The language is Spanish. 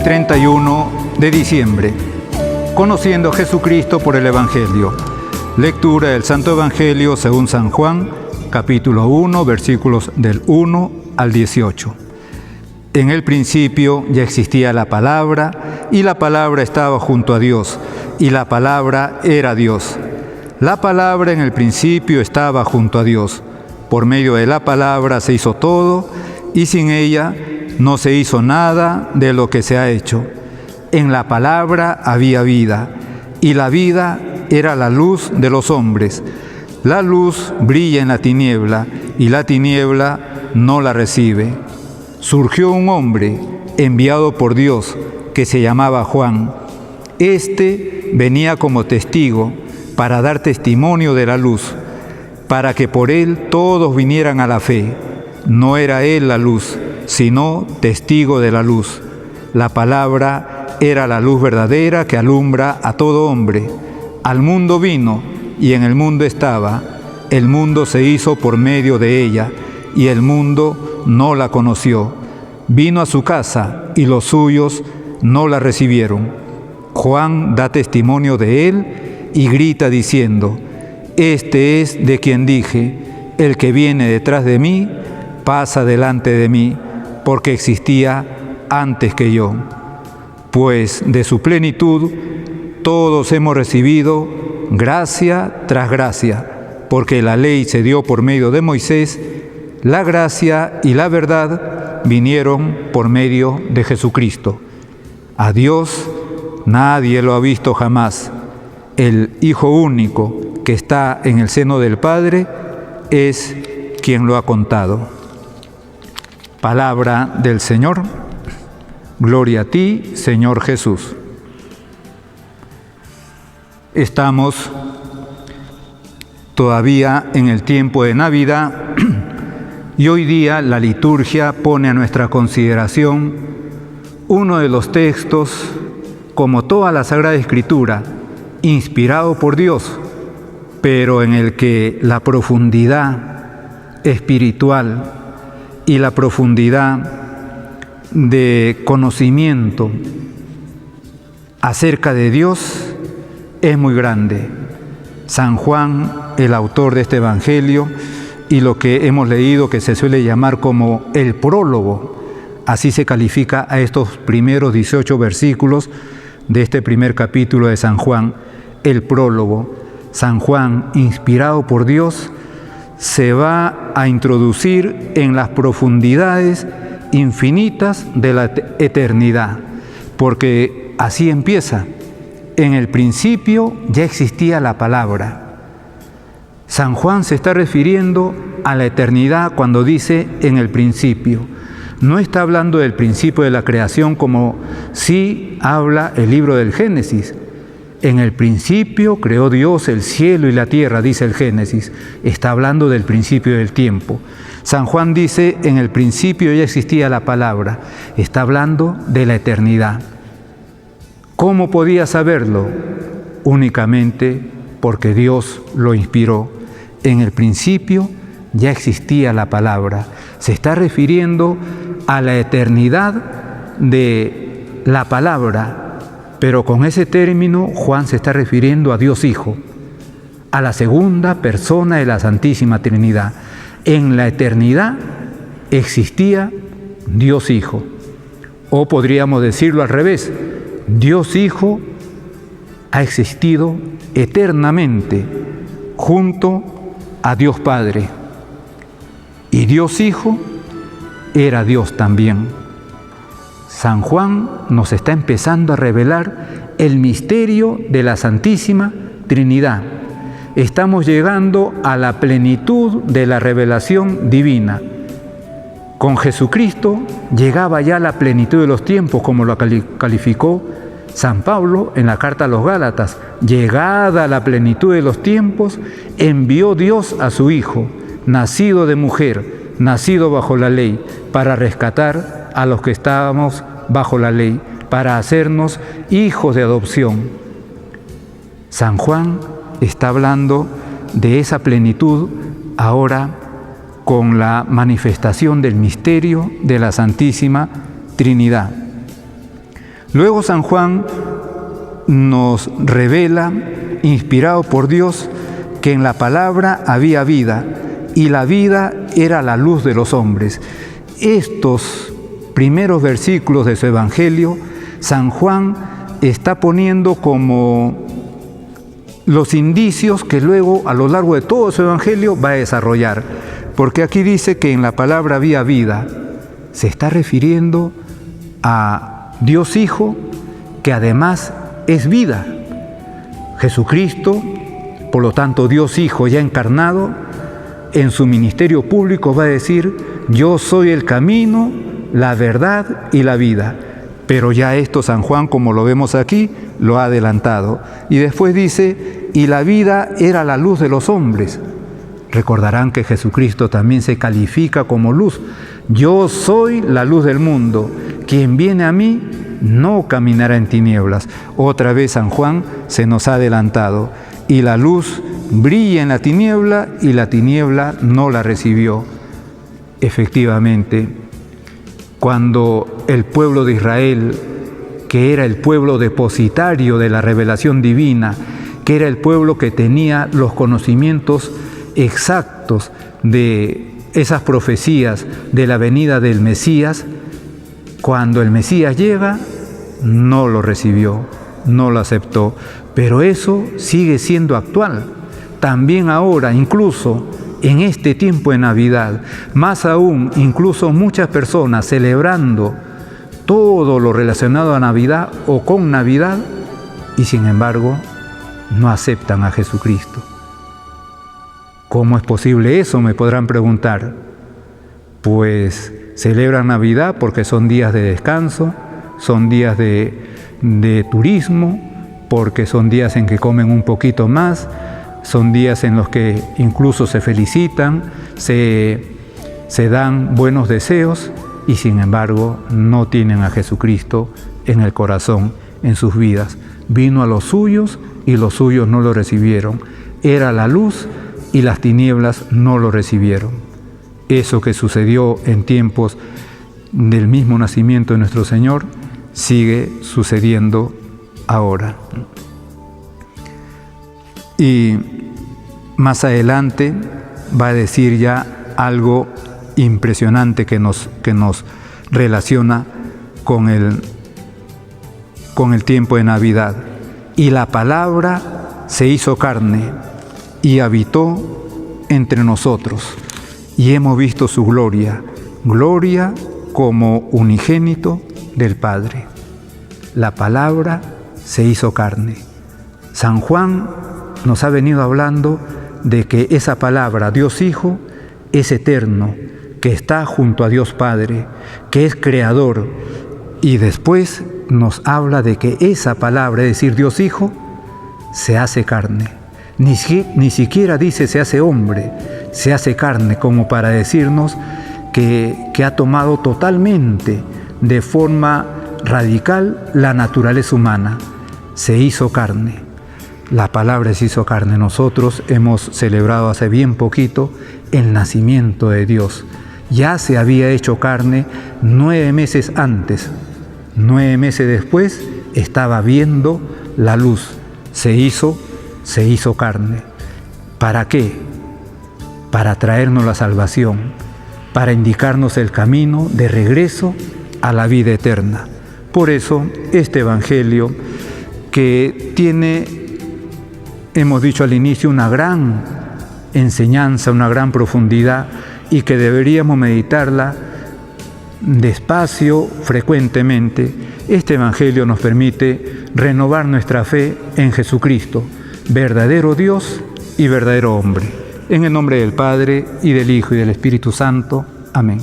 31 de diciembre. Conociendo a Jesucristo por el Evangelio. Lectura del Santo Evangelio según San Juan, capítulo 1, versículos del 1 al 18. En el principio ya existía la palabra, y la palabra estaba junto a Dios, y la palabra era Dios. La palabra en el principio estaba junto a Dios. Por medio de la palabra se hizo todo, y sin ella no se hizo nada de lo que se ha hecho. En la palabra había vida, y la vida era la luz de los hombres. La luz brilla en la tiniebla, y la tiniebla no la recibe. Surgió un hombre enviado por Dios que se llamaba Juan. Este venía como testigo para dar testimonio de la luz, para que por él todos vinieran a la fe. No era él la luz, sino testigo de la luz. La palabra era la luz verdadera que alumbra a todo hombre. Al mundo vino, y en el mundo estaba. El mundo se hizo por medio de ella, y el mundo no la conoció. Vino a su casa, y los suyos no la recibieron. Juan da testimonio de él, y grita diciendo: Este es de quien dije, el que viene detrás de mí, pasa delante de mí, porque existía antes que yo. Pues de su plenitud todos hemos recibido gracia tras gracia, porque la ley se dio por medio de Moisés, la gracia y la verdad vinieron por medio de Jesucristo. A Dios nadie lo ha visto jamás. El Hijo único que está en el seno del Padre es quien lo ha contado. Palabra del Señor. Gloria a ti, Señor Jesús. Estamos todavía en el tiempo de Navidad y hoy día la liturgia pone a nuestra consideración uno de los textos, como toda la Sagrada Escritura, inspirado por Dios, pero en el que la profundidad espiritual y la profundidad de conocimiento acerca de Dios es muy grande. San Juan, el autor de este Evangelio, y lo que hemos leído que se suele llamar como el prólogo, así se califica a estos primeros 18 versículos de este primer capítulo de San Juan, el prólogo. San Juan, inspirado por Dios, se va a introducir en las profundidades infinitas de la eternidad, porque así empieza. En el principio ya existía la palabra. San Juan se está refiriendo a la eternidad cuando dice en el principio. No está hablando del principio de la creación como sí habla el libro del Génesis. En el principio creó Dios el cielo y la tierra, dice el Génesis. Está hablando del principio del tiempo. San Juan dice, en el principio ya existía la palabra. Está hablando de la eternidad. ¿Cómo podía saberlo? Únicamente porque Dios lo inspiró. En el principio ya existía la palabra. Se está refiriendo a la eternidad de la palabra. Pero con ese término Juan se está refiriendo a Dios Hijo, a la segunda persona de la Santísima Trinidad. En la eternidad existía Dios Hijo. O podríamos decirlo al revés, Dios Hijo ha existido eternamente junto a Dios Padre. Y Dios Hijo era Dios también. San Juan nos está empezando a revelar el misterio de la Santísima Trinidad. Estamos llegando a la plenitud de la revelación divina. Con Jesucristo llegaba ya la plenitud de los tiempos, como lo calificó San Pablo en la carta a los Gálatas. Llegada la plenitud de los tiempos, envió Dios a su Hijo, nacido de mujer, nacido bajo la ley, para rescatar a los que estábamos bajo la ley, para hacernos hijos de adopción. San Juan está hablando de esa plenitud ahora con la manifestación del misterio de la Santísima Trinidad. Luego San Juan nos revela, inspirado por Dios, que en la palabra había vida y la vida era la luz de los hombres. Estos primeros versículos de su Evangelio, San Juan está poniendo como los indicios que luego a lo largo de todo su Evangelio va a desarrollar. Porque aquí dice que en la palabra había vida. Se está refiriendo a Dios Hijo, que además es vida. Jesucristo, por lo tanto Dios Hijo ya encarnado, en su ministerio público va a decir: yo soy el camino, la verdad y la vida. Pero ya esto San Juan, como lo vemos aquí, lo ha adelantado. Y después dice: y la vida era la luz de los hombres. Recordarán que Jesucristo también se califica como luz. Yo soy la luz del mundo. Quien viene a mí no caminará en tinieblas. Otra vez San Juan se nos ha adelantado. Y la luz brilla en la tiniebla y la tiniebla no la recibió. Efectivamente, cuando el pueblo de Israel, que era el pueblo depositario de la revelación divina, que era el pueblo que tenía los conocimientos exactos de esas profecías de la venida del Mesías, cuando el Mesías llega, no lo recibió, no lo aceptó. Pero eso sigue siendo actual. También ahora, incluso en este tiempo de Navidad, más aún, incluso muchas personas celebrando todo lo relacionado a Navidad o con Navidad, y sin embargo no aceptan a Jesucristo. ¿Cómo es posible eso?, me podrán preguntar. Pues celebran Navidad porque son días de descanso, son días de turismo, porque son días en que comen un poquito más, son días en los que incluso se felicitan, se dan buenos deseos, y sin embargo no tienen a Jesucristo en el corazón, en sus vidas. Vino a los suyos y los suyos no lo recibieron. Era la luz y las tinieblas no lo recibieron. Eso que sucedió en tiempos del mismo nacimiento de nuestro Señor sigue sucediendo ahora. Y más adelante va a decir ya algo impresionante que nos relaciona con el tiempo de Navidad. Y la palabra se hizo carne y habitó entre nosotros, y hemos visto su gloria, gloria como unigénito del Padre. La palabra se hizo carne. San Juan nos ha venido hablando de que esa palabra, Dios Hijo, es eterno, que está junto a Dios Padre, que es creador, y después nos habla de que esa palabra, es decir, Dios Hijo, se hace carne. Ni siquiera dice se hace hombre, se hace carne, como para decirnos que ha tomado totalmente, de forma radical, la naturaleza humana. Se hizo carne. La palabra se hizo carne. Nosotros hemos celebrado hace bien poquito el nacimiento de Dios. Ya se había hecho carne 9 meses antes. 9 meses después estaba viendo la luz. Se hizo carne. ¿Para qué? Para traernos la salvación, para indicarnos el camino de regreso a la vida eterna. Por eso, este Evangelio, que tiene, hemos dicho al inicio, una gran enseñanza, una gran profundidad, y que deberíamos meditarla despacio, frecuentemente, este Evangelio nos permite renovar nuestra fe en Jesucristo, verdadero Dios y verdadero hombre. En el nombre del Padre, y del Hijo, y del Espíritu Santo. Amén.